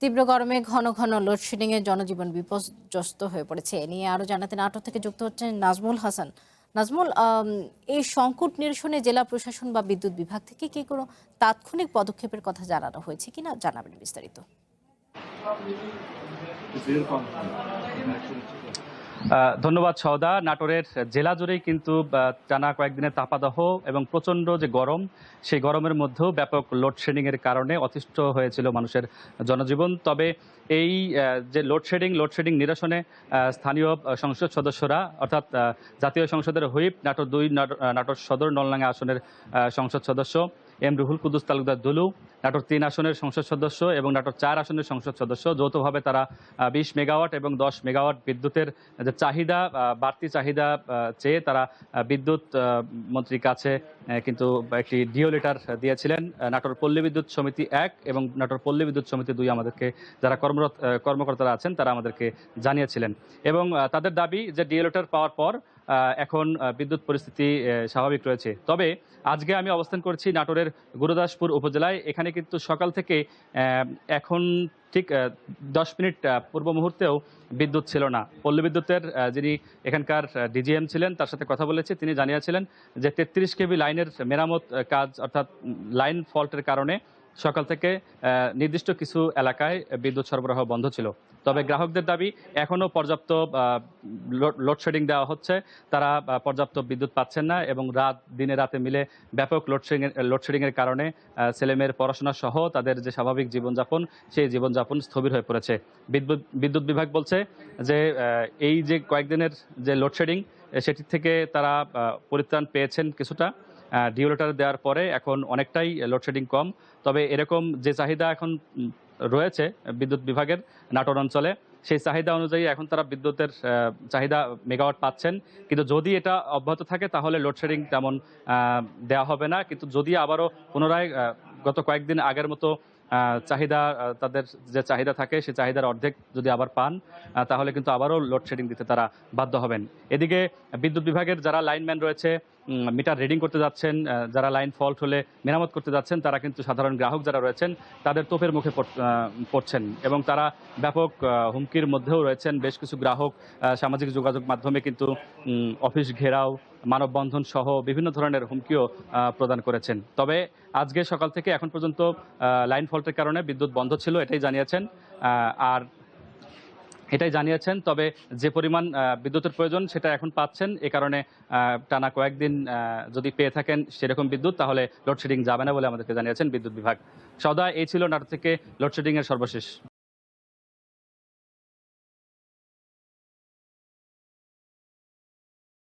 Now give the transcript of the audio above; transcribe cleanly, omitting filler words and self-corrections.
তীব্র গরমে ঘন ঘন লোডশেডিং এ জনজীবন বিপর্যস্ত হয়ে পড়েছে। এ নিয়ে আরো জানাতে নাটোর থেকে যুক্ত হচ্ছেন নাজমুল হাসান। নাজমুল, এই সংকট নিরসনে জেলা প্রশাসন বা বিদ্যুৎ বিভাগ থেকে কি কোনো তাৎক্ষণিক পদক্ষেপের কথা জানানো হয়েছে কিনা জানাবেন বিস্তারিত। ধন্যবাদ সওদা। নাটোরের জেলা জুড়েই কিন্তু টানা কয়েকদিনের তাপাদাহ এবং প্রচণ্ড যে গরম, সেই গরমের মধ্যেও ব্যাপক লোডশেডিংয়ের কারণে অতিষ্ঠ হয়েছিল মানুষের জনজীবন। তবে এই যে লোডশেডিং নিরসনে স্থানীয় সংসদ সদস্যরা অর্থাৎ জাতীয় সংসদের হুইপ নাটোর ২ নাটোর সদর নলডাঙ্গা আসনের সংসদ সদস্য এম রুহুল কুদ্দুস তালুকদার দুলু, নাটোর ৩ আসনের সংসদ সদস্য এবং নাটোর ৪ আসনের সংসদ সদস্য যৌথভাবে তারা ২০ মেগাওয়াট এবং ১০ মেগাওয়াট বিদ্যুতের যে চাহিদা, বাড়তি চাহিদা চেয়ে তারা বিদ্যুৎ মন্ত্রীর কাছে কিন্তু একটি ডিও লেটার দিয়েছিলেন। নাটোর পল্লী বিদ্যুৎ সমিতি ১ এবং নাটোর পল্লী বিদ্যুৎ সমিতি ২ আমাদেরকে যারা কর্মকর্তারা আছেন তারা আমাদেরকে জানিয়েছিলেন এবং তাদের দাবি যে ডিও লেটার পাওয়ার পর এখন বিদ্যুৎ পরিস্থিতি স্বাভাবিক রয়েছে। তবে আজকে আমি অবস্থান করছি নাটোরের গুরুদাসপুর উপজেলায়। এখানে কিন্তু সকাল থেকে এখন ঠিক ১০ মিনিট পূর্ব মুহূর্তেও বিদ্যুৎ ছিল না। পল্লী বিদ্যুতের যিনি এখানকার ডিজিএম ছিলেন তার সাথে কথা বলেছি, তিনি জানিয়েছিলেন যে ৩৩ কেবি লাইনের মেরামত কাজ অর্থাৎ লাইন ফল্টের কারণে সকাল থেকে নির্দিষ্ট কিছু এলাকায় বিদ্যুৎ সরবরাহ বন্ধ ছিল। তবে গ্রাহকদের দাবি এখনও পর্যাপ্ত লোডশেডিং দেওয়া হচ্ছে, তারা পর্যাপ্ত বিদ্যুৎ পাচ্ছেন না এবং দিনে রাতে মিলে ব্যাপক লোডশেডিংয়ের কারণে ছেলেমেয়ের পড়াশোনা সহ তাদের যে স্বাভাবিক জীবনযাপন, সেই জীবনযাপন স্থবির হয়ে পড়েছে। বিদ্যুৎ বিভাগ বলছে যে এই যে কয়েকদিনের যে লোডশেডিং সেটির থেকে তারা পরিত্রাণ পেয়েছেন কিছুটা। ডিও লেটার দেওয়ার পরে এখন অনেকটাই লোডশেডিং কম। তবে এরকম যে চাহিদা এখন রয়েছে বিদ্যুৎ বিভাগের নাটোর অঞ্চলে, সেই চাহিদা অনুযায়ী এখন তারা বিদ্যুতের চাহিদা মেগাওয়াট পাচ্ছেন। কিন্তু যদি এটা অব্যাহত থাকে তাহলে লোডশেডিং তেমন দেওয়া হবে না। কিন্তু যদি আবারও পুনরায় গত কয়েকদিন আগের মতো চাহিদা, তাদের যে চাহিদা থাকে সেই চাহিদার অর্ধেক যদি আবার পান, তাহলে কিন্তু আবারও লোডশেডিং দিতে তারা বাধ্য হবেন। এদিকে বিদ্যুৎ বিভাগের যারা লাইনম্যান রয়েছে, মিটার রিডিং করতে যাচ্ছেন, যারা লাইন ফল্ট হলে মেরামত করতে যাচ্ছেন, তারা কিন্তু সাধারণ গ্রাহক যারা রয়েছেন তাদের তোপের মুখে পড়ছেন এবং তারা ব্যাপক হুমকির মধ্যেও রয়েছেন। বেশ কিছু গ্রাহক সামাজিক যোগাযোগ মাধ্যমে কিন্তু অফিস ঘেরাও, মানববন্ধন সহ বিভিন্ন ধরনের হুমকিও প্রদান করেছেন। তবে আজকে সকাল থেকে এখন পর্যন্ত লাইন ফল্টের কারণে বিদ্যুৎ বন্ধ ছিল এটাই জানিয়েছেন। তবে যে পরিমাণ বিদ্যুতের প্রয়োজন সেটা এখন পাচ্ছেন। এ কারণে টানা কয়েকদিন যদি পেয়ে থাকেন সেরকম বিদ্যুৎ, তাহলে লোডশেডিং যাবে না বলে আমাদেরকে জানিয়েছেন বিদ্যুৎ বিভাগ। সদা এই ছিল নাটোর থেকে লোডশেডিংয়ের সর্বশেষ।